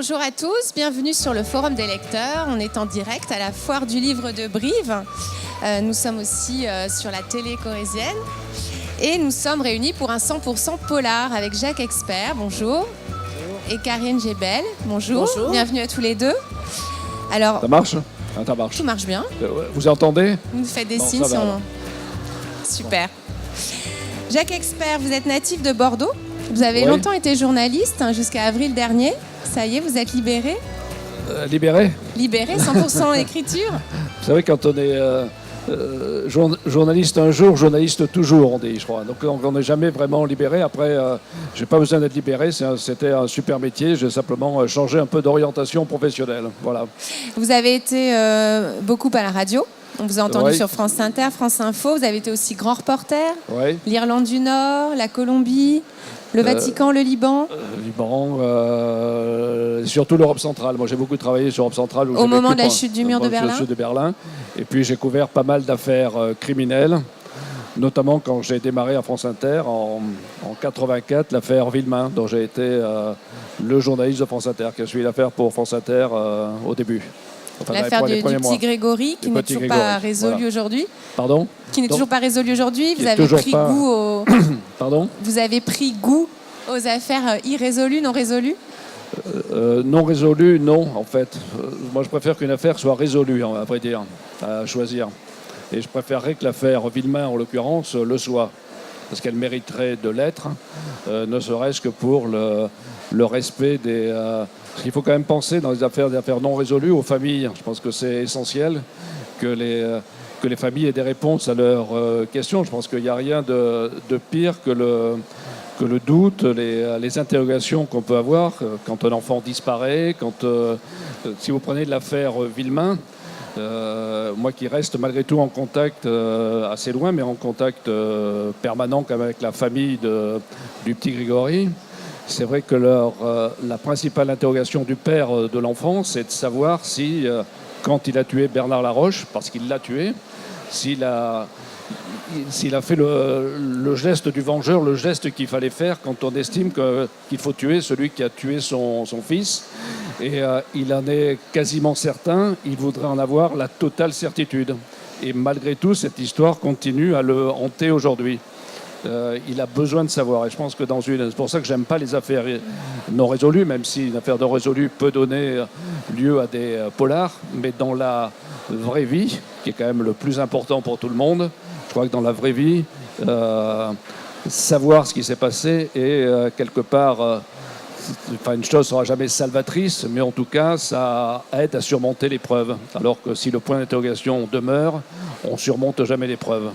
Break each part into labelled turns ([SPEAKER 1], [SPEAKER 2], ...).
[SPEAKER 1] Bonjour à tous, bienvenue sur le Forum des lecteurs. On est en direct à la Foire du Livre de Brive. Nous sommes aussi sur la télé corrézienne. Et nous sommes réunis pour un 100% polar avec Jacques Expert, bonjour. Et Karine Gebel, bonjour. Bonjour. Bienvenue à tous les deux. Alors,
[SPEAKER 2] ça marche? Ça marche.
[SPEAKER 1] Tout marche bien.
[SPEAKER 2] Vous entendez?
[SPEAKER 1] Vous nous faites des signes. Super. Jacques Expert, vous êtes natif de Bordeaux. Vous avez longtemps été journaliste, jusqu'à avril dernier. Ça y est, vous êtes libéré?
[SPEAKER 2] Libéré?
[SPEAKER 1] Libéré, 100% écriture.
[SPEAKER 2] Vous savez, quand on est journaliste un jour, journaliste toujours, on dit, je crois. Donc on n'est jamais vraiment libéré. Après, je n'ai pas besoin d'être libéré. C'était un super métier. J'ai simplement changé un peu d'orientation professionnelle. Voilà.
[SPEAKER 1] Vous avez été beaucoup à la radio. On vous a entendu sur France Inter, France Info. Vous avez été aussi grand reporter. L'Irlande du Nord, la Colombie, le Vatican, le Liban.
[SPEAKER 2] Surtout l'Europe centrale. Moi, j'ai beaucoup travaillé sur l'Europe centrale.
[SPEAKER 1] Au moment de la chute du mur de Berlin.
[SPEAKER 2] Et puis, j'ai couvert pas mal d'affaires criminelles, notamment quand j'ai démarré à France Inter en 84, l'affaire Villemain, dont j'ai été le journaliste de France Inter, qui a suivi l'affaire pour France Inter au début.
[SPEAKER 1] Enfin, l'affaire du petit Grégory, qui n'est toujours pas résolue aujourd'hui.
[SPEAKER 2] Pardon?
[SPEAKER 1] Qui n'est toujours pas résolue aujourd'hui. Vous avez pris goût aux...
[SPEAKER 2] Pardon?
[SPEAKER 1] Vous avez pris goût aux affaires irrésolues, non résolues?
[SPEAKER 2] Non résolues, non, en fait. Moi, je préfère qu'une affaire soit résolue, à vrai dire, à choisir. Et je préférerais que l'affaire Villemain, en l'occurrence, le soit. Parce qu'elle mériterait de l'être, ne serait-ce que pour le respect des... Il faut quand même penser dans les affaires non résolues aux familles. Je pense que c'est essentiel que les familles aient des réponses à leurs questions. Je pense qu'il n'y a rien de pire que le doute, les interrogations qu'on peut avoir quand un enfant disparaît. Si vous prenez l'affaire Villemain, moi qui reste malgré tout en contact assez loin, mais en contact permanent quand même avec la famille du petit Grégory, c'est vrai que la principale interrogation du père de l'enfant, c'est de savoir si, quand il a tué Bernard Laroche, parce qu'il l'a tué, s'il a fait le geste du vengeur, le geste qu'il fallait faire quand on estime qu'il faut tuer celui qui a tué son fils. Et il en est quasiment certain, il voudrait en avoir la totale certitude. Et malgré tout, cette histoire continue à le hanter aujourd'hui. Il a besoin de savoir. Et je pense que c'est pour ça que j'aime pas les affaires non résolues, même si une affaire non résolue peut donner lieu à des polars. Mais dans la vraie vie, qui est quand même le plus important pour tout le monde, je crois que dans la vraie vie, savoir ce qui s'est passé est quelque part... une chose ne sera jamais salvatrice, mais en tout cas, ça aide à surmonter l'épreuve. Alors que si le point d'interrogation demeure, on ne surmonte jamais l'épreuve.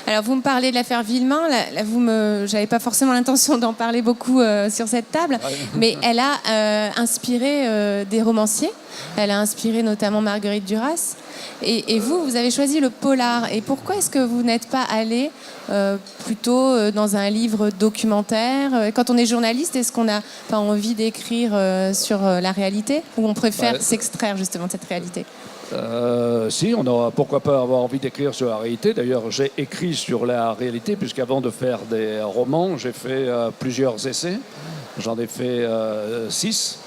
[SPEAKER 1] Alors, vous me parlez de l'affaire Villemain. Je n'avais pas forcément l'intention d'en parler beaucoup sur cette table, mais elle a inspiré des romanciers. Elle a inspiré notamment Marguerite Duras. Et vous avez choisi le polar. Et pourquoi est-ce que vous n'êtes pas allé plutôt dans un livre documentaire? Quand on est journaliste, est-ce qu'on n'a pas envie d'écrire sur la réalité? Ou on préfère s'extraire justement de cette réalité?
[SPEAKER 2] Si, on aura pourquoi pas avoir envie d'écrire sur la réalité. D'ailleurs, j'ai écrit sur la réalité, puisqu'avant de faire des romans, j'ai fait plusieurs essais. J'en ai fait 6.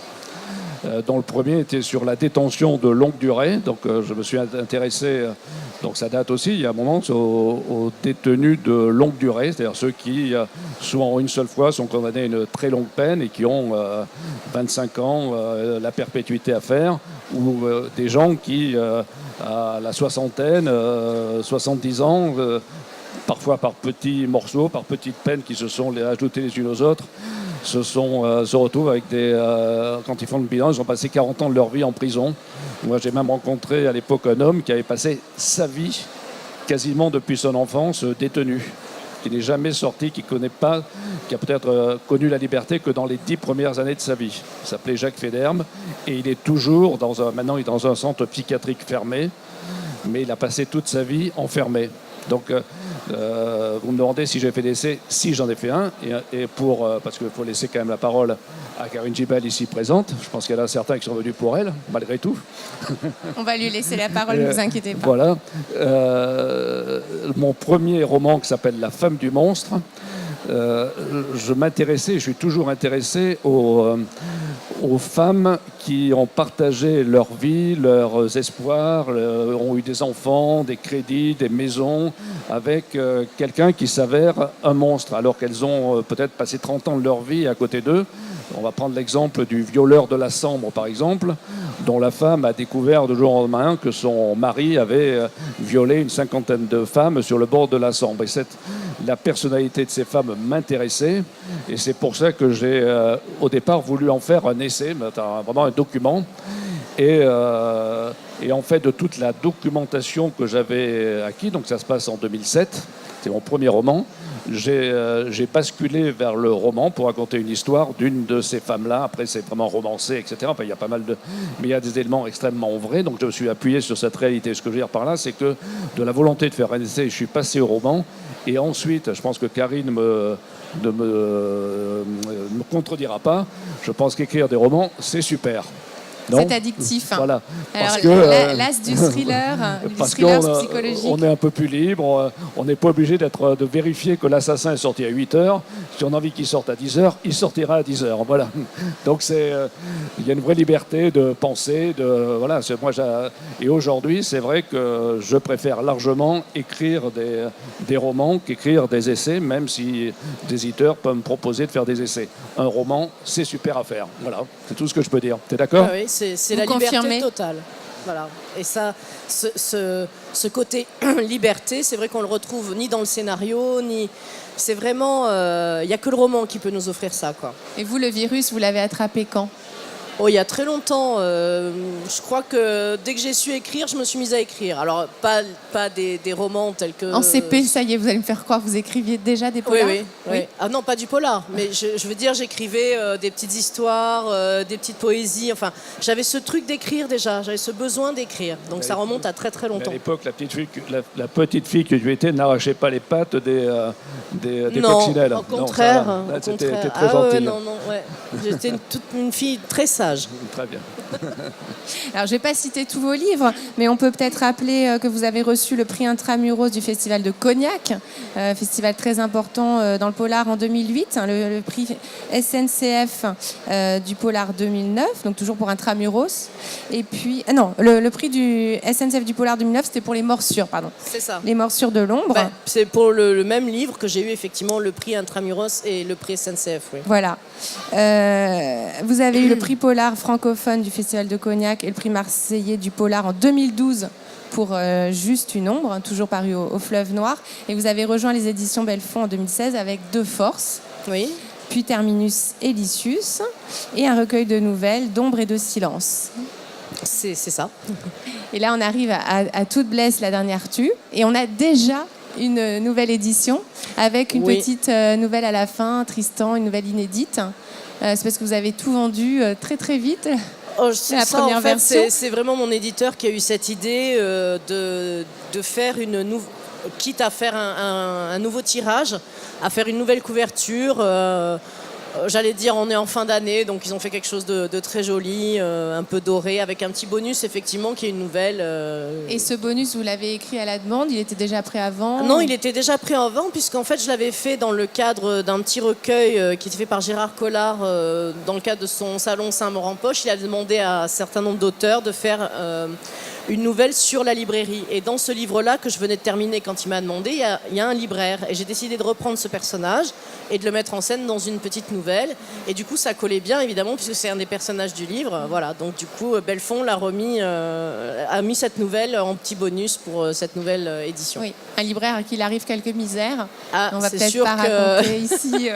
[SPEAKER 2] Dont le premier était sur la détention de longue durée. Donc je me suis intéressé, donc ça date aussi, il y a un moment, aux détenus de longue durée, c'est-à-dire ceux qui, souvent une seule fois, sont condamnés à une très longue peine et qui ont 25 ans, la perpétuité à faire, ou des gens qui, à la soixantaine, 70 ans, parfois par petits morceaux, par petites peines qui se sont ajoutées les unes aux autres, se retrouvent avec quand ils font le bilan, ils ont passé 40 ans de leur vie en prison. Moi, j'ai même rencontré à l'époque un homme qui avait passé sa vie, quasiment depuis son enfance, détenu, qui n'est jamais sorti, qui a peut-être connu la liberté que dans les 10 premières années de sa vie. Il s'appelait Jacques Federme et il est toujours maintenant il est dans un centre psychiatrique fermé, mais il a passé toute sa vie enfermé. Donc, vous me demandez si j'ai fait des essais. Si, j'en ai fait un. Parce qu'il faut laisser quand même la parole à Karine Gebel ici présente. Je pense qu'il y en a certains qui sont venus pour elle, malgré tout.
[SPEAKER 1] On va lui laisser la parole, ne vous inquiétez pas.
[SPEAKER 2] Voilà. Mon premier roman qui s'appelle La femme du monstre je m'intéressais, je suis toujours intéressé aux femmes qui ont partagé leur vie, leurs espoirs, ont eu des enfants, des crédits, des maisons, avec quelqu'un qui s'avère un monstre, alors qu'elles ont peut-être passé 30 ans de leur vie à côté d'eux. On va prendre l'exemple du violeur de la Sambre, par exemple, dont la femme a découvert du jour au lendemain que son mari avait violé une 50aine de femmes sur le bord de la Sambre. Et la personnalité de ces femmes m'intéressait, et c'est pour ça que j'ai au départ voulu en faire un essai, vraiment un document. Et en fait, de toute la documentation que j'avais acquis, donc ça se passe en 2007, c'est mon premier roman, j'ai basculé vers le roman pour raconter une histoire d'une de ces femmes-là. Après, c'est vraiment romancé, etc. Enfin, il y a pas mal de... Mais il y a des éléments extrêmement vrais, donc je me suis appuyé sur cette réalité. Ce que je veux dire par là, c'est que de la volonté de faire un essai, je suis passé au roman. Et ensuite, je pense que Karine ne me contredira pas, je pense qu'écrire des romans, c'est super.
[SPEAKER 1] C'est addictif.
[SPEAKER 2] Voilà.
[SPEAKER 1] Alors, l'as du thriller psychologique.
[SPEAKER 2] On est un peu plus libre, on n'est pas obligé de vérifier que l'assassin est sorti à 8 heures. Si on a envie qu'il sorte à 10 heures, il sortira à 10 heures. Voilà. Donc il y a une vraie liberté de penser. Voilà, et aujourd'hui, c'est vrai que je préfère largement écrire des romans qu'écrire des essais, même si des éditeurs peuvent me proposer de faire des essais. Un roman, c'est super à faire. Voilà, c'est tout ce que je peux dire. T'es d'accord ?
[SPEAKER 3] Oui. C'est la liberté totale. Voilà. Et ça, ce côté liberté, c'est vrai qu'on le retrouve ni dans le scénario, ni... C'est vraiment... Il n'y a que le roman qui peut nous offrir ça, quoi.
[SPEAKER 1] Et vous, le virus, vous l'avez attrapé quand ?
[SPEAKER 3] Oh, il y a très longtemps. Je crois que dès que j'ai su écrire, je me suis mise à écrire. Alors, pas des romans tels que...
[SPEAKER 1] En CP, ça y est, vous allez me faire croire que vous écriviez déjà des polars ?
[SPEAKER 3] Oui. Ah non, pas du polar. Mais je veux dire, j'écrivais des petites histoires, des petites poésies. Enfin, j'avais ce truc d'écrire déjà. J'avais ce besoin d'écrire. Donc, ça remonte à très, très longtemps.
[SPEAKER 2] À l'époque, la petite fille que tu étais n'arrachait pas les pattes des coccinelles.
[SPEAKER 3] Non, au contraire.
[SPEAKER 2] C'était très gentil.
[SPEAKER 3] Non, ouais. J'étais une fille très sage.
[SPEAKER 2] Très bien.
[SPEAKER 1] Alors, je ne vais pas citer tous vos livres, mais on peut peut-être rappeler que vous avez reçu le prix Intramuros du Festival de Cognac, festival très important dans le polar en 2008, le prix SNCF du polar 2009, donc toujours pour Intramuros. Et puis, le prix du SNCF du polar 2009, c'était pour Les Morsures, pardon.
[SPEAKER 3] C'est ça.
[SPEAKER 1] Les Morsures de l'ombre.
[SPEAKER 3] C'est pour le même livre que j'ai eu effectivement le prix Intramuros et le prix SNCF. Oui.
[SPEAKER 1] Voilà. Vous avez eu le prix polar francophone du Festival de Cognac et le prix marseillais du polar en 2012 pour Juste une ombre, toujours paru au Fleuve Noir. Et vous avez rejoint les éditions Belfond en 2016 avec Deux Forces,
[SPEAKER 3] oui.
[SPEAKER 1] Puis Terminus Elysius et un recueil de nouvelles d'ombre et de silence.
[SPEAKER 3] C'est ça.
[SPEAKER 1] Et là, on arrive à Toute blesse, la dernière tue. Et on a déjà une nouvelle édition avec une petite nouvelle à la fin, Tristan, une nouvelle inédite. C'est parce que vous avez tout vendu très très vite.
[SPEAKER 3] C'est la première version. C'est vraiment mon éditeur qui a eu cette idée de faire quitte à faire un nouveau tirage, à faire une nouvelle couverture. J'allais dire, on est en fin d'année, donc ils ont fait quelque chose de très joli, un peu doré, avec un petit bonus, effectivement, qui est une nouvelle.
[SPEAKER 1] Et ce bonus, vous l'avez écrit à la demande ? Il était déjà prêt avant ?
[SPEAKER 3] Non, il était déjà prêt avant, puisqu'en fait, je l'avais fait dans le cadre d'un petit recueil qui était fait par Gérard Collard, dans le cadre de son salon Saint-Maur-en-Poche. Il a demandé à un certain nombre d'auteurs de faire une nouvelle sur la librairie. Et dans ce livre-là, que je venais de terminer quand il m'a demandé, il y a un libraire. Et j'ai décidé de reprendre ce personnage et de le mettre en scène dans une petite nouvelle. Et du coup, ça collait bien, évidemment, puisque c'est un des personnages du livre. Voilà. Donc, du coup, Belfond a mis cette nouvelle en petit bonus pour cette nouvelle édition.
[SPEAKER 1] Oui, un libraire à qui il arrive quelques misères. On va peut-être
[SPEAKER 3] sûr
[SPEAKER 1] pas raconter ici.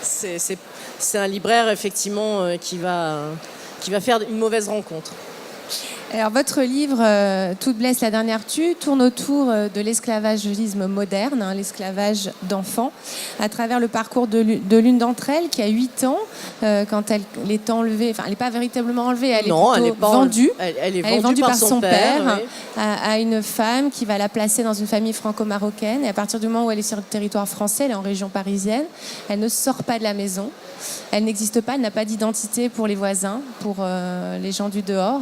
[SPEAKER 3] C'est un libraire, effectivement, qui va faire une mauvaise rencontre.
[SPEAKER 1] Alors, votre livre, Toute blesse, la dernière tue, tourne autour de l'esclavagisme moderne, l'esclavage d'enfants, à travers le parcours de l'une d'entre elles qui a 8 ans, quand elle est enlevée, enfin, elle n'est pas véritablement enlevée, elle est plutôt vendue.
[SPEAKER 3] Elle est vendue
[SPEAKER 1] par son père
[SPEAKER 3] oui.
[SPEAKER 1] à une femme qui va la placer dans une famille franco-marocaine. Et à partir du moment où elle est sur le territoire français, elle est en région parisienne, elle ne sort pas de la maison. Elle n'existe pas, elle n'a pas d'identité pour les voisins, pour les gens du dehors.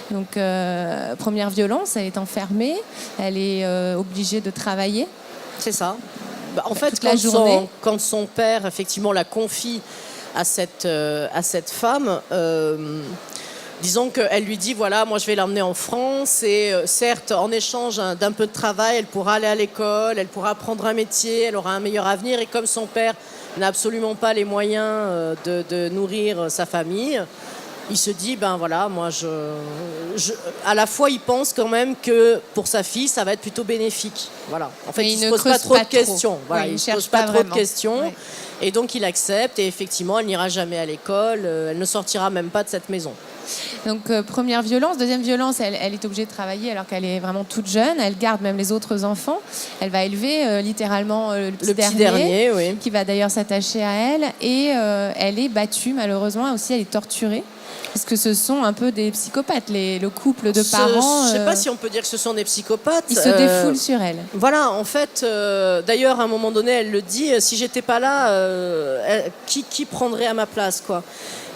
[SPEAKER 1] Donc, première violence, elle est enfermée, elle est obligée de travailler.
[SPEAKER 3] C'est ça. En fait,
[SPEAKER 1] toute la journée.
[SPEAKER 3] quand son père, effectivement, la confie à cette femme, disons qu'elle lui dit, voilà, moi je vais l'emmener en France et certes, en échange d'un peu de travail, elle pourra aller à l'école, elle pourra apprendre un métier, elle aura un meilleur avenir. Et comme son père n'a absolument pas les moyens de nourrir sa famille, il se dit, ben voilà, moi à la fois il pense quand même que pour sa fille ça va être plutôt bénéfique. Voilà. En fait,
[SPEAKER 1] Mais
[SPEAKER 3] il ne se pose pas trop de questions. Voilà,
[SPEAKER 1] il
[SPEAKER 3] ne se
[SPEAKER 1] cherche
[SPEAKER 3] pose pas trop de
[SPEAKER 1] vraiment.
[SPEAKER 3] questions.
[SPEAKER 1] Ouais.
[SPEAKER 3] Et donc il accepte et effectivement elle n'ira jamais à l'école, elle ne sortira même pas de cette maison.
[SPEAKER 1] Donc première violence, deuxième violence, elle est obligée de travailler alors qu'elle est vraiment toute jeune, elle garde même les autres enfants, elle va élever littéralement le petit
[SPEAKER 3] dernier, oui.
[SPEAKER 1] qui va d'ailleurs s'attacher à elle et elle est battue malheureusement, aussi elle est torturée. Parce que ce sont un peu des psychopathes, le couple de parents.
[SPEAKER 3] Je ne sais pas si on peut dire que ce sont des psychopathes.
[SPEAKER 1] Ils se défoulent sur elle.
[SPEAKER 3] Voilà, en fait, d'ailleurs, à un moment donné, elle le dit, si j'étais pas là, qui prendrait à ma place, quoi.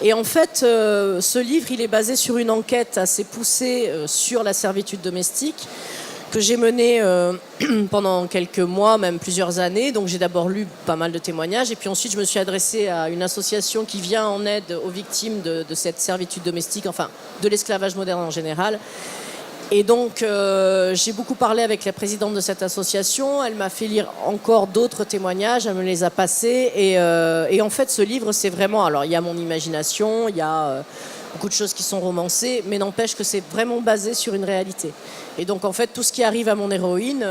[SPEAKER 3] Et en fait, ce livre, il est basé sur une enquête assez poussée sur la servitude domestique que j'ai menée pendant quelques mois, même plusieurs années. Donc j'ai d'abord lu pas mal de témoignages et puis ensuite je me suis adressée à une association qui vient en aide aux victimes de cette servitude domestique, enfin de l'esclavage moderne en général. Et donc j'ai beaucoup parlé avec la présidente de cette association, elle m'a fait lire encore d'autres témoignages, elle me les a passés et en fait ce livre c'est vraiment, alors il y a mon imagination, il y a beaucoup de choses qui sont romancées, mais n'empêche que c'est vraiment basé sur une réalité. Et donc, en fait, tout ce qui arrive à mon héroïne,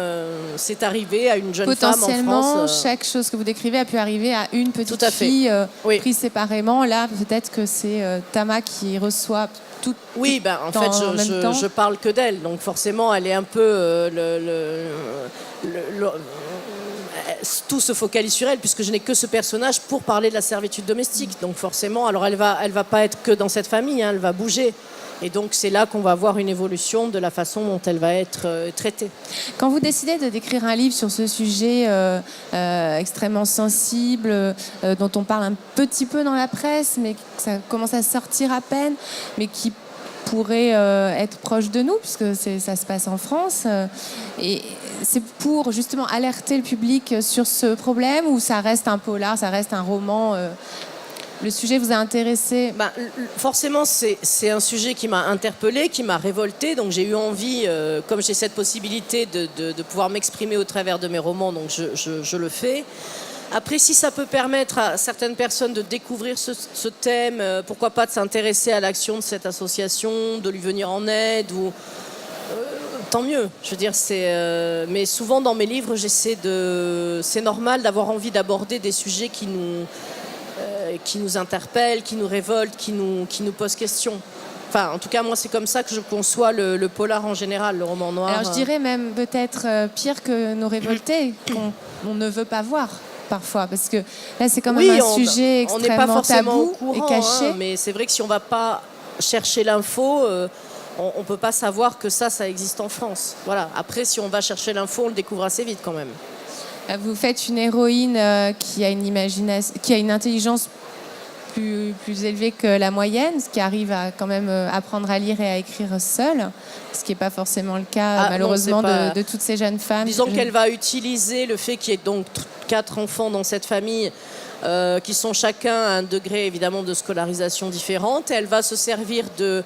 [SPEAKER 3] c'est arrivé à une jeune femme en France.
[SPEAKER 1] Potentiellement, chaque chose que vous décrivez a pu arriver à une petite fille
[SPEAKER 3] oui.
[SPEAKER 1] prise séparément. Là, peut-être que c'est Tama qui reçoit tout.
[SPEAKER 3] Oui, ben, en fait, je parle que d'elle. Donc, forcément, elle est un peu tout se focalise sur elle puisque je n'ai que ce personnage pour parler de la servitude domestique. Donc forcément, alors elle va pas être que dans cette famille, hein, elle va bouger. Et donc c'est là qu'on va voir une évolution de la façon dont elle va être traitée.
[SPEAKER 1] Quand vous décidez d'écrire un livre sur ce sujet extrêmement sensible, dont on parle un petit peu dans la presse, mais ça commence à sortir à peine, mais qui pourrait être proche de nous, puisque ça se passe en France. Et c'est pour justement alerter le public sur ce problème, ou ça reste un polar, ça reste un roman le sujet vous a intéressé?
[SPEAKER 3] Forcément, c'est un sujet qui m'a interpellée, qui m'a révoltée. Donc j'ai eu envie, comme j'ai cette possibilité de pouvoir m'exprimer au travers de mes romans, donc je le fais. Après, si ça peut permettre à certaines personnes de découvrir ce thème, pourquoi pas de s'intéresser à l'action de cette association, de lui venir en aide, ou tant mieux. Je veux dire, mais souvent dans mes livres, c'est normal d'avoir envie d'aborder des sujets qui nous interpellent, qui nous révoltent, qui nous posent question. Enfin, en tout cas, moi, c'est comme ça que je conçois le polar en général, le roman noir.
[SPEAKER 1] Alors, je dirais même peut-être pire que nous révolter, qu'on ne veut pas voir. Parfois, parce que là c'est quand même un sujet extrêmement tabou et caché.
[SPEAKER 3] Mais c'est vrai que si on ne va pas chercher l'info, on ne peut pas savoir que ça existe en France. Voilà. Après, si on va chercher l'info, on le découvre assez vite quand même.
[SPEAKER 1] Vous faites une héroïne qui a une intelligence plus élevée que la moyenne, qui arrive à quand même apprendre à lire et à écrire seule, ce qui n'est pas forcément le cas malheureusement de toutes ces jeunes femmes.
[SPEAKER 3] Disons qu'elle va utiliser le fait qu'il y ait donc 4 enfants dans cette famille qui sont chacun à un degré évidemment de scolarisation différente, et elle va se servir de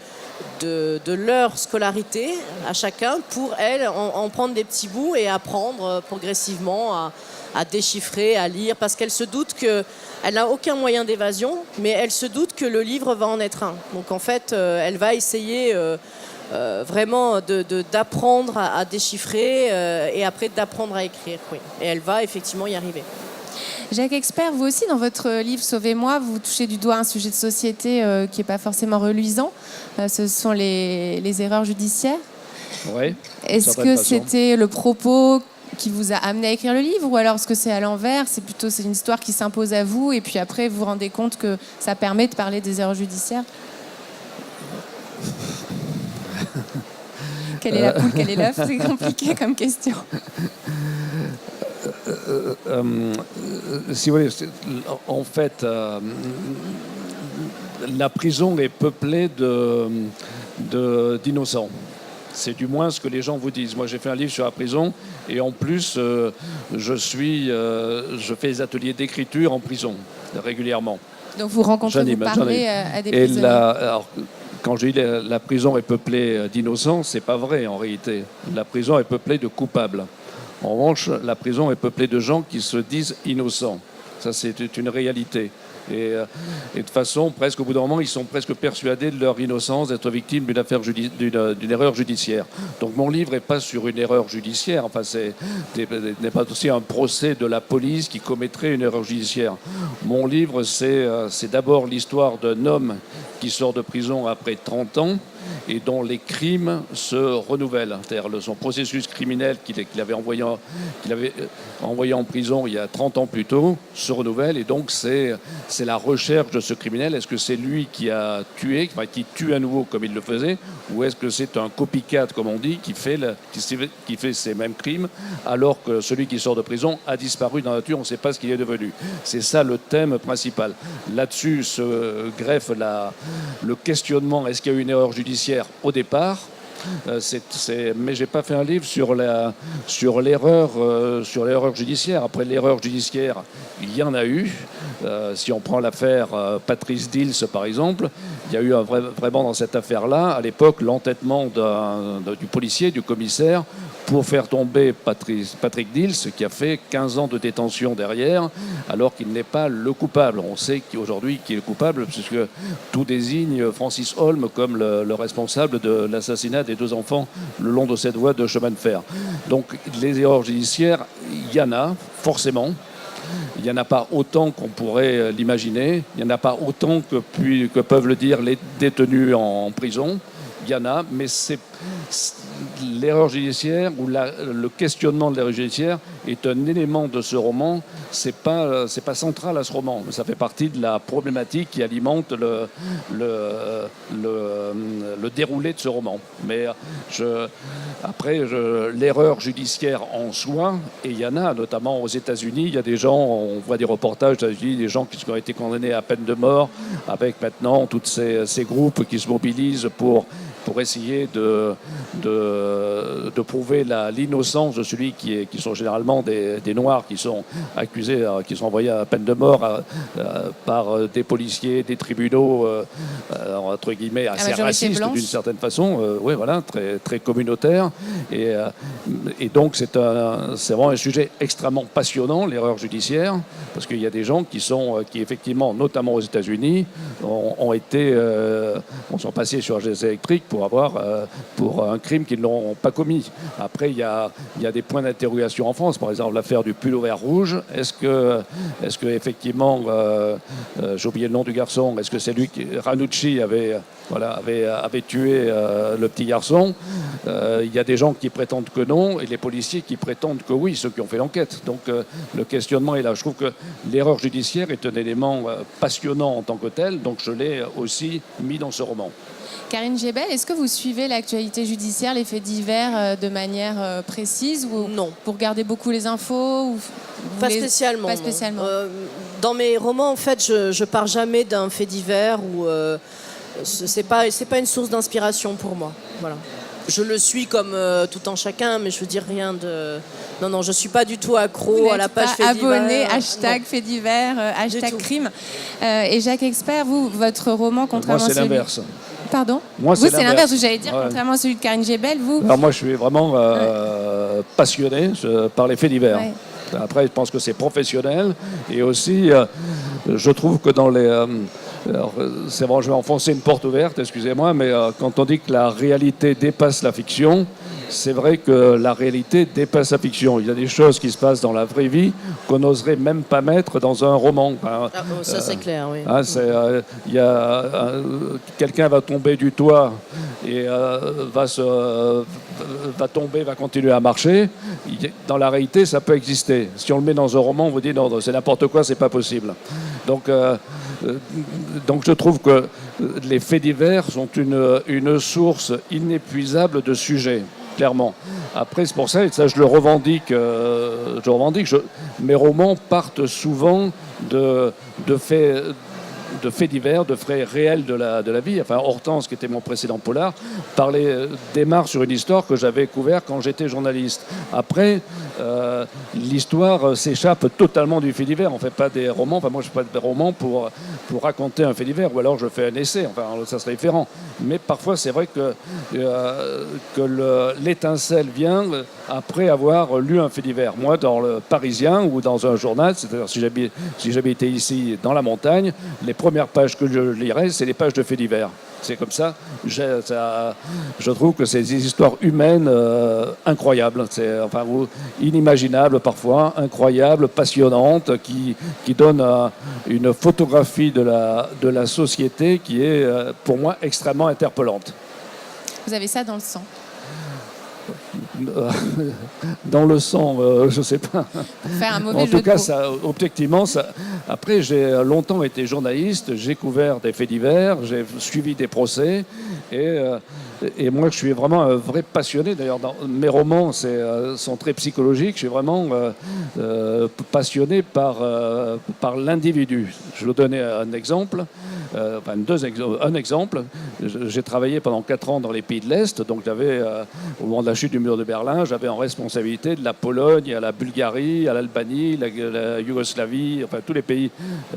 [SPEAKER 3] leur scolarité à chacun pour elle en prendre des petits bouts et apprendre progressivement à déchiffrer, à lire, parce qu'elle se doute qu'elle n'a aucun moyen d'évasion, mais elle se doute que le livre va en être un. Donc en fait, elle va essayer vraiment d'apprendre à déchiffrer et après d'apprendre à écrire. Oui. Et elle va effectivement y arriver.
[SPEAKER 1] Jacques Expert, vous aussi, dans votre livre Sauvez-moi, vous touchez du doigt un sujet de société qui n'est pas forcément reluisant. Ce sont les erreurs judiciaires.
[SPEAKER 2] Oui.
[SPEAKER 1] Est-ce que c'était le propos qui vous a amené à écrire le livre, ou alors est-ce que c'est à l'envers, c'est une histoire qui s'impose à vous et puis après vous vous rendez compte que ça permet de parler des erreurs judiciaires? Quelle est la poule, quel est l'œuf? C'est compliqué comme question.
[SPEAKER 2] Si vous voulez, en fait, la prison est peuplée d'innocents. C'est du moins ce que les gens vous disent. Moi, j'ai fait un livre sur la prison et en plus, je fais des ateliers d'écriture en prison régulièrement.
[SPEAKER 1] Donc vous rencontrez, vous parlez à des prisonniers.
[SPEAKER 2] Alors, quand je dis la prison est peuplée d'innocents, c'est pas vrai en réalité. La prison est peuplée de coupables. En revanche, la prison est peuplée de gens qui se disent innocents. Ça, c'est une réalité. Et de façon, presque au bout d'un moment, ils sont presque persuadés de leur innocence, d'être victimes d'une erreur judiciaire. Donc mon livre n'est pas sur une erreur judiciaire, enfin n'est pas aussi un procès de la police qui commettrait une erreur judiciaire. Mon livre, c'est d'abord l'histoire d'un homme qui sort de prison après 30 ans et dont les crimes se renouvellent. C'est-à-dire son processus criminel qu'il avait envoyé en prison il y a 30 ans plus tôt se renouvelle, et donc c'est la recherche de ce criminel. Est-ce que c'est lui qui a tué, qui tue à nouveau comme il le faisait, ou est-ce que c'est un copycat, comme on dit, qui fait ces mêmes crimes, alors que celui qui sort de prison a disparu dans la nature, on ne sait pas ce qu'il est devenu. C'est ça le thème principal. Là-dessus se greffe le questionnement, est-ce qu'il y a eu une erreur judiciaire au départ? Mais j'ai pas fait un livre sur l'erreur judiciaire. Après l'erreur judiciaire, il y en a eu. Si on prend l'affaire Patrice Dils, par exemple, il y a eu vraiment dans cette affaire-là, à l'époque, l'entêtement du policier, du commissaire, pour faire tomber Patrick Dils, qui a fait 15 ans de détention derrière, alors qu'il n'est pas le coupable. On sait qu'aujourd'hui qu'il est coupable, puisque tout désigne Francis Holm comme le responsable de l'assassinat des 2 enfants le long de cette voie de chemin de fer. Donc les erreurs judiciaires, il y en a, forcément. Il n'y en a pas autant qu'on pourrait l'imaginer. Il n'y en a pas autant que peuvent le dire les détenus en prison. Il y en a, mais l'erreur judiciaire ou le questionnement de l'erreur judiciaire est un élément de ce roman. C'est pas central à ce roman, mais ça fait partie de la problématique qui alimente le déroulé de ce roman. Mais l'erreur judiciaire en soi, et il y en a notamment aux États-Unis, il y a des gens, on voit des reportages aux États-Unis, des gens qui ont été condamnés à peine de mort, avec maintenant tous ces groupes qui se mobilisent pour essayer de prouver l'innocence de celui qui sont généralement des Noirs qui sont accusés, qui sont envoyés à peine de mort par des policiers, des tribunaux, entre guillemets, assez racistes d'une certaine façon, oui, voilà, très, très communautaire. Et donc c'est vraiment un sujet extrêmement passionnant, l'erreur judiciaire, parce qu'il y a des gens qui effectivement, notamment aux États-Unis, sont passés sur les électriques pour un crime qu'ils n'ont pas commis. Après, il y a des points d'interrogation en France. Par exemple, l'affaire du pull au vert rouge. Est-ce que effectivement, j'ai oublié le nom du garçon, est-ce que c'est lui Ranucci avait tué le petit garçon? Il y a des gens qui prétendent que non, et les policiers qui prétendent que oui, ceux qui ont fait l'enquête. Donc le questionnement est là. Je trouve que l'erreur judiciaire est un élément passionnant en tant que tel, donc je l'ai aussi mis dans ce roman.
[SPEAKER 1] Karine Gebel, est-ce que vous suivez l'actualité judiciaire, les faits divers de manière précise, ou
[SPEAKER 3] non,
[SPEAKER 1] vous regardez beaucoup les infos, ou
[SPEAKER 3] pas spécialement.
[SPEAKER 1] Pas spécialement.
[SPEAKER 3] Dans mes romans, en fait, je pars jamais d'un fait divers, ou c'est pas une source d'inspiration pour moi. Voilà. Je le suis comme tout un chacun, mais je veux dire rien de... Non, je suis pas du tout accro à la page fait divers.
[SPEAKER 1] Abonné, hashtag fait divers, hashtag crime. Et Jacques Expert, votre roman, contrairement
[SPEAKER 2] à celui... Moi, c'est l'inverse.
[SPEAKER 1] Pardon?
[SPEAKER 2] Moi,
[SPEAKER 1] c'est l'inverse, j'allais dire,
[SPEAKER 2] ouais.
[SPEAKER 1] Contrairement à celui de Karine Gebel, vous...
[SPEAKER 2] Alors moi, je suis vraiment passionné par les faits divers. Ouais. Après, je pense que c'est professionnel. Et aussi, je trouve que dans les... c'est vrai, je vais enfoncer une porte ouverte, excusez-moi, mais quand on dit que la réalité dépasse la fiction, c'est vrai que la réalité dépasse la fiction. Il y a des choses qui se passent dans la vraie vie qu'on n'oserait même pas mettre dans un roman.
[SPEAKER 3] Ça, c'est clair, oui.
[SPEAKER 2] Quelqu'un va tomber du toit et va tomber, va continuer à marcher. Dans la réalité, ça peut exister. Si on le met dans un roman, on vous dit non, c'est n'importe quoi, c'est pas possible. Donc je trouve que les faits divers sont une source inépuisable de sujets, clairement. Après, c'est pour ça, et ça je le revendique, mes romans partent souvent de faits de faits divers, de faits réels de la vie. Enfin, Hortense, qui était mon précédent polar, démarre sur une histoire que j'avais couverte quand j'étais journaliste. Après, l'histoire s'échappe totalement du fait divers. On ne fait pas des romans. Enfin, moi, je ne fais pas de romans pour raconter un fait divers, ou alors je fais un essai. Enfin, ça serait différent. Mais parfois, c'est vrai que l'étincelle vient après avoir lu un fait divers. Moi, dans le Parisien ou dans un journal, c'est-à-dire si j'habitais ici dans la montagne, les premières pages que je lirais, c'est les pages de faits divers. C'est comme ça. Je trouve que c'est des histoires humaines incroyables, inimaginables parfois, incroyables, passionnantes, qui donnent une photographie de la société qui est, pour moi, extrêmement interpellante.
[SPEAKER 1] Vous avez ça dans le sang.
[SPEAKER 2] Dans le sang, je ne sais pas.
[SPEAKER 1] Faire un mauvais
[SPEAKER 2] en
[SPEAKER 1] jeu
[SPEAKER 2] tout cas,
[SPEAKER 1] de mots.
[SPEAKER 2] objectivement, après, j'ai longtemps été journaliste, j'ai couvert des faits divers, j'ai suivi des procès, et moi, je suis vraiment un vrai passionné. D'ailleurs, mes romans sont très psychologiques. Je suis vraiment passionné par l'individu. Je vais vous donner un exemple. Un exemple. J'ai travaillé pendant 4 ans dans les pays de l'Est, donc j'avais, au moment de la chute du mur de Berlin, j'avais en responsabilité de la Pologne à la Bulgarie, à l'Albanie, la Yougoslavie, enfin tous les pays,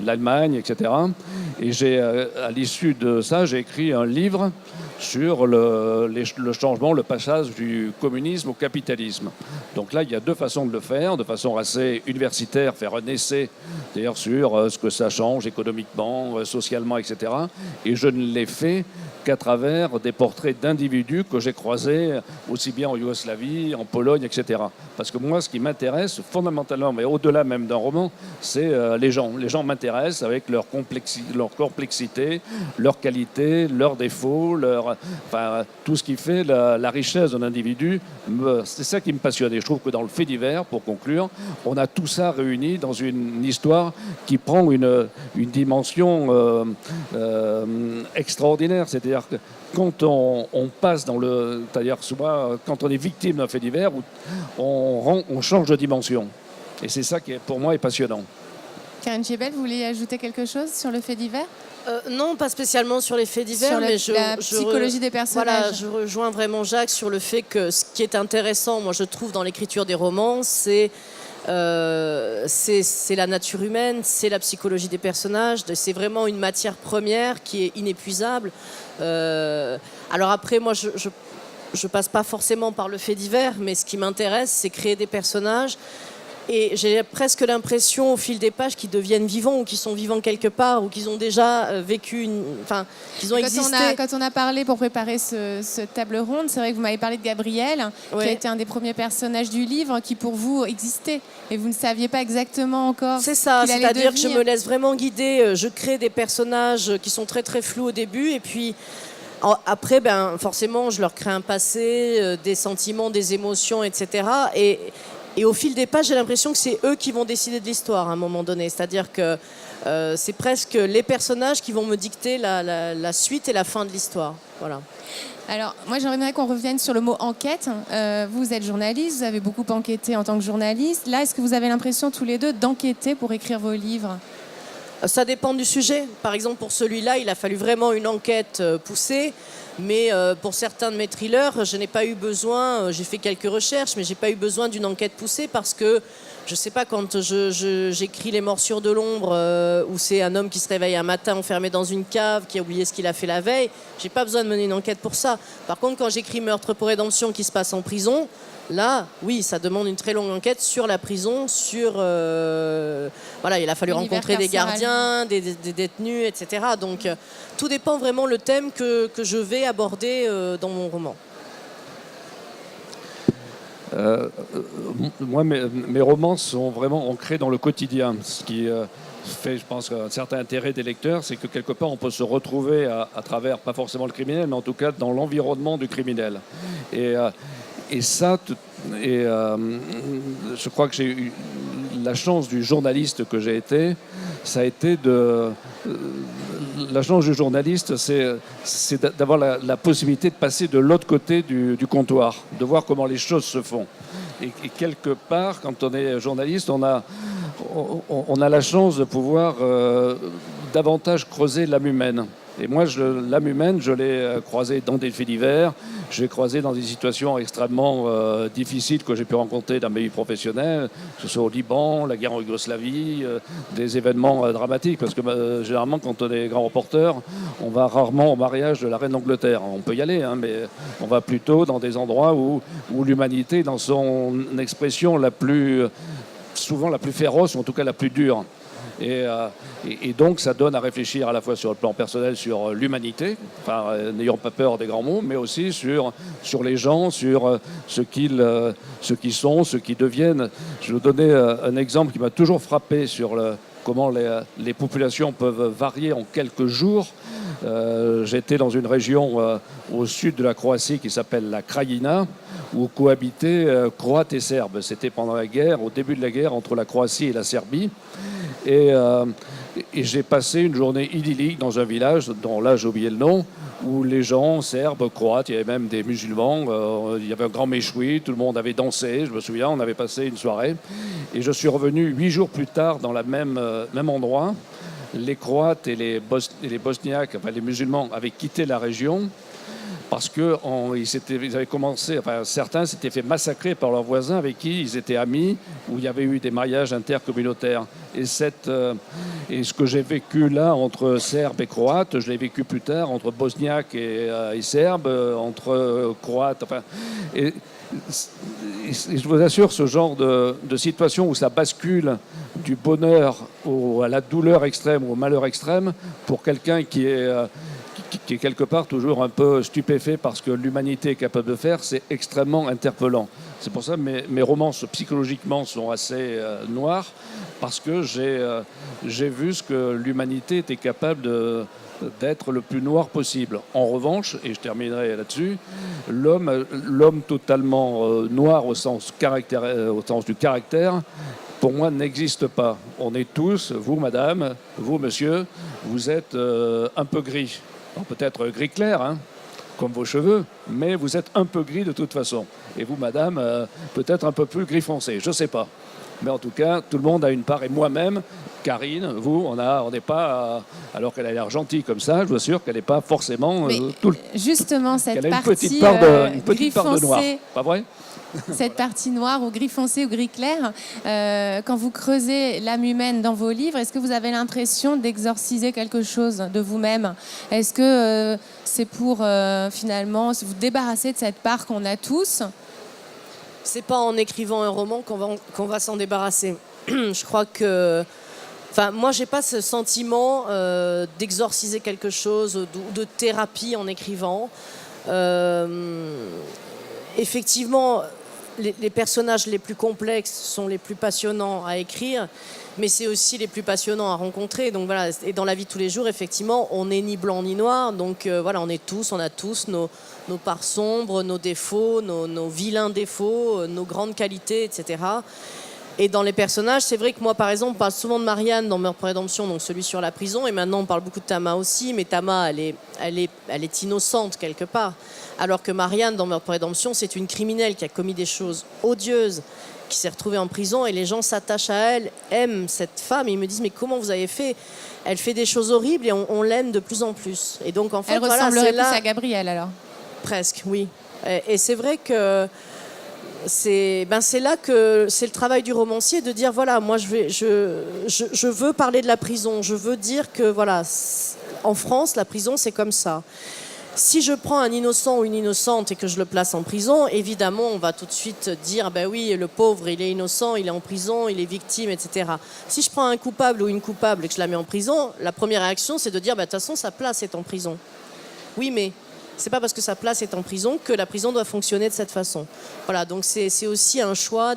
[SPEAKER 2] l'Allemagne, etc. Et à l'issue de ça, j'ai écrit un livre sur le changement, le passage du communisme au capitalisme. Donc là, il y a 2 façons de le faire, de façon assez universitaire, faire un essai d'ailleurs sur ce que ça change économiquement, socialement, etc. Et je ne l'ai fait qu'à travers des portraits d'individus que j'ai croisés aussi bien en Yougoslavie, en Pologne, etc. Parce que moi, ce qui m'intéresse fondamentalement, mais au-delà même d'un roman, c'est les gens. Les gens m'intéressent avec leur complexité, leur qualité, leurs défauts, tout ce qui fait la richesse d'un individu. C'est ça qui me passionne. Et je trouve que dans le fait divers, pour conclure, on a tout ça réuni dans une histoire qui prend une dimension extraordinaire. C'est-à-dire que quand on passe c'est-à-dire souvent quand on est victime d'un fait divers, on change de dimension. Et c'est ça qui, pour moi, est passionnant.
[SPEAKER 1] Karine Thiebel, vous voulez ajouter quelque chose sur le fait divers ?
[SPEAKER 3] Non, pas spécialement sur les faits divers,
[SPEAKER 1] sur
[SPEAKER 3] mais
[SPEAKER 1] la psychologie des personnages.
[SPEAKER 3] Voilà, je rejoins vraiment Jacques sur le fait que ce qui est intéressant, moi je trouve, dans l'écriture des romans, c'est la nature humaine, c'est la psychologie des personnages, c'est vraiment une matière première qui est inépuisable. Alors après, moi je passe pas forcément par le fait divers, mais ce qui m'intéresse, c'est créer des personnages. Et j'ai presque l'impression, au fil des pages, qu'ils deviennent vivants ou qu'ils sont vivants quelque part ou qu'ils ont déjà vécu, qu'ils ont existé.
[SPEAKER 1] Quand on a parlé pour préparer cette table ronde, c'est vrai que vous m'avez parlé de Gabriel, qui a été un des premiers personnages du livre, qui pour vous existait. Et vous ne saviez pas exactement encore.
[SPEAKER 3] C'est ça, c'est-à-dire que je me laisse vraiment guider. Je crée des personnages qui sont très très flous au début et puis... Après, forcément, je leur crée un passé, des sentiments, des émotions, etc. Et au fil des pages, j'ai l'impression que c'est eux qui vont décider de l'histoire à un moment donné. C'est-à-dire que c'est presque les personnages qui vont me dicter la suite et la fin de l'histoire. Voilà.
[SPEAKER 1] Alors, moi, j'aimerais qu'on revienne sur le mot enquête. Vous êtes journaliste, vous avez beaucoup enquêté en tant que journaliste. Là, est-ce que vous avez l'impression tous les deux d'enquêter pour écrire vos livres ?
[SPEAKER 3] Ça dépend du sujet. Par exemple, pour celui-là, il a fallu vraiment une enquête poussée. Mais pour certains de mes thrillers, je n'ai pas eu besoin, j'ai fait quelques recherches, mais je n'ai pas eu besoin d'une enquête poussée parce que, je ne sais pas, quand j'écris Les Morsures de l'ombre, où c'est un homme qui se réveille un matin enfermé dans une cave, qui a oublié ce qu'il a fait la veille, je n'ai pas besoin de mener une enquête pour ça. Par contre, quand j'écris Meurtre pour rédemption qui se passe en prison, là, oui, ça demande une très longue enquête sur la prison, voilà, il a fallu rencontrer des gardiens, des détenus, etc. Donc, tout dépend vraiment le thème que je vais aborder dans mon roman.
[SPEAKER 2] Moi, mes romans sont vraiment ancrés dans le quotidien, ce qui fait, je pense, un certain intérêt des lecteurs, c'est que quelque part, on peut se retrouver à travers, pas forcément le criminel, mais en tout cas dans l'environnement du criminel. Et ça, je crois que j'ai eu la chance du journaliste que j'ai été, ça a été la chance du journaliste, c'est d'avoir la possibilité de passer de l'autre côté du comptoir, de voir comment les choses se font. Et quelque part, quand on est journaliste, on a la chance de pouvoir davantage creuser l'âme humaine. Et moi, l'âme humaine, je l'ai croisée dans des faits divers, je l'ai croisée dans des situations extrêmement difficiles que j'ai pu rencontrer dans ma vie professionnelle, que ce soit au Liban, la guerre en Yougoslavie, des événements dramatiques. Parce que généralement, quand on est grand reporter, on va rarement au mariage de la reine d'Angleterre. On peut y aller, hein, mais on va plutôt dans des endroits où l'humanité, dans son expression souvent la plus féroce, ou en tout cas la plus dure. Et donc, ça donne à réfléchir à la fois sur le plan personnel, sur l'humanité, n'ayant pas peur des grands mots, mais aussi sur les gens, sur ce qu'ils sont, ce qu'ils deviennent. Je vais vous donner un exemple qui m'a toujours frappé sur comment les populations peuvent varier en quelques jours. J'étais dans une région au sud de la Croatie qui s'appelle la Krajina, où cohabitaient Croates et Serbes. C'était pendant la guerre, au début de la guerre, entre la Croatie et la Serbie. Et j'ai passé une journée idyllique dans un village, dont là j'ai oublié le nom, où les gens, serbes, croates, il y avait même des musulmans, il y avait un grand méchoui, tout le monde avait dansé, je me souviens, on avait passé une soirée. Et je suis revenu 8 jours plus tard dans le même endroit. Les Croates et les Bosniaques, enfin les musulmans, avaient quitté la région parce qu'ils avaient commencé, certains s'étaient fait massacrer par leurs voisins avec qui ils étaient amis, où il y avait eu des mariages intercommunautaires. Et ce que j'ai vécu là entre Serbes et Croates, je l'ai vécu plus tard entre Bosniaques et Serbes, entre Croates. Et je vous assure, ce genre de situation où ça bascule du bonheur à la douleur extrême, au malheur extrême, pour quelqu'un qui est quelque part toujours un peu stupéfait par ce que l'humanité est capable de faire, c'est extrêmement interpellant. C'est pour ça que mes romans psychologiquement sont assez noirs, parce que j'ai vu ce que l'humanité était capable d'être le plus noir possible. En revanche, et je terminerai là-dessus, l'homme totalement noir au sens du caractère, pour moi, n'existe pas. On est tous, vous madame, vous monsieur, vous êtes un peu gris. Alors, peut-être gris clair, hein, comme vos cheveux, mais vous êtes un peu gris de toute façon. Et vous, madame, peut-être un peu plus gris foncé, je ne sais pas. Mais en tout cas, tout le monde a une part. Et moi-même, Karine, vous, on n'est pas... alors qu'elle a l'air gentille comme ça, je vous assure qu'elle n'est pas forcément...
[SPEAKER 1] justement, cette partie
[SPEAKER 2] une petite part de noir. Pas vrai ?
[SPEAKER 1] Cette partie noire ou gris foncé ou gris clair, quand vous creusez l'âme humaine dans vos livres, est-ce que vous avez l'impression d'exorciser quelque chose de vous-même ? Est-ce que c'est pour finalement vous débarrasser de cette part qu'on a tous ?
[SPEAKER 3] C'est pas en écrivant un roman qu'on va s'en débarrasser. Je crois que... moi, j'ai pas ce sentiment d'exorciser quelque chose ou de thérapie en écrivant. Effectivement, les personnages les plus complexes sont les plus passionnants à écrire, mais c'est aussi les plus passionnants à rencontrer. Donc voilà, et dans la vie de tous les jours, effectivement, on n'est ni blanc ni noir. Donc voilà, on a tous nos parts sombres, nos défauts, nos vilains défauts, nos grandes qualités, etc. Et dans les personnages, c'est vrai que moi, par exemple, on parle souvent de Marianne dans Meurtre Présomption, donc celui sur la prison, et maintenant on parle beaucoup de Tama aussi, mais Tama, elle est innocente quelque part. Alors que Marianne, dans Meurtre Présomption, c'est une criminelle qui a commis des choses odieuses, qui s'est retrouvée en prison, et les gens s'attachent à elle, aiment cette femme, et ils me disent, mais comment vous avez fait ? Elle fait des choses horribles, et on l'aime de plus en plus. Et donc, en fait,
[SPEAKER 1] elle ressemblerait plus à Gabrielle, alors ?
[SPEAKER 3] Presque, oui. Et c'est vrai que c'est là que c'est le travail du romancier de dire voilà, moi je veux parler de la prison, je veux dire que voilà, en France la prison c'est comme ça. Si je prends un innocent ou une innocente et que je le place en prison, évidemment on va tout de suite dire ben oui, le pauvre il est innocent, il est en prison, il est victime, etc. Si je prends un coupable ou une coupable et que je la mets en prison, la première réaction c'est de dire ben de toute façon sa place est en prison. Oui, mais c'est pas parce que sa place est en prison que la prison doit fonctionner de cette façon. Voilà, donc c'est aussi un choix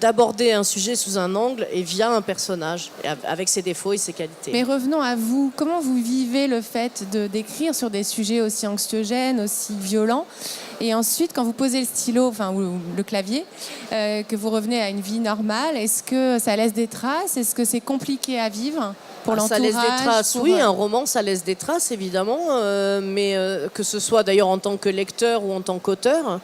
[SPEAKER 3] d'aborder un sujet sous un angle et via un personnage, avec ses défauts et ses qualités.
[SPEAKER 1] Mais revenons à vous. Comment vous vivez le fait d'écrire sur des sujets aussi anxiogènes, aussi violents ? Et ensuite, quand vous posez le stylo, ou le clavier, que vous revenez à une vie normale, est-ce que ça laisse des traces ? Est-ce que c'est compliqué à vivre ? pour l'entourage.
[SPEAKER 3] Ça laisse des traces,
[SPEAKER 1] pour,
[SPEAKER 3] oui, un roman, ça laisse des traces, évidemment, mais que ce soit d'ailleurs en tant que lecteur ou en tant qu'auteur.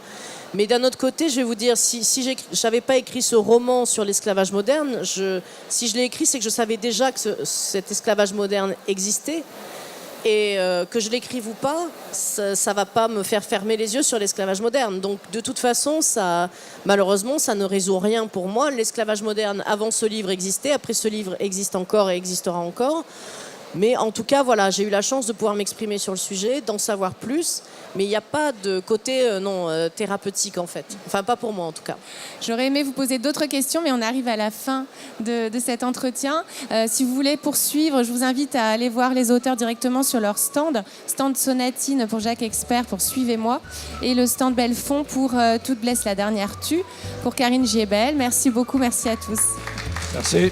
[SPEAKER 3] Mais d'un autre côté, je vais vous dire, si je n'avais pas écrit ce roman sur l'esclavage moderne, si je l'ai écrit, c'est que je savais déjà que cet esclavage moderne existait. Et que je l'écrive ou pas, ça ne va pas me faire fermer les yeux sur l'esclavage moderne. Donc de toute façon, malheureusement, ça ne résout rien pour moi. L'esclavage moderne, avant ce livre, existait. Après, ce livre existe encore et existera encore. Mais en tout cas, voilà, j'ai eu la chance de pouvoir m'exprimer sur le sujet, d'en savoir plus. Mais il n'y a pas de côté thérapeutique, en fait. Enfin, pas pour moi, en tout cas.
[SPEAKER 1] J'aurais aimé vous poser d'autres questions, mais on arrive à la fin de cet entretien. Si vous voulez poursuivre, je vous invite à aller voir les auteurs directement sur leur stand. Stand Sonatine pour Jacques Expert, pour Suivez-moi. Et le stand Belfond pour Toute blesse la dernière tue, pour Karine Giebel. Merci beaucoup, merci à tous.
[SPEAKER 2] Merci.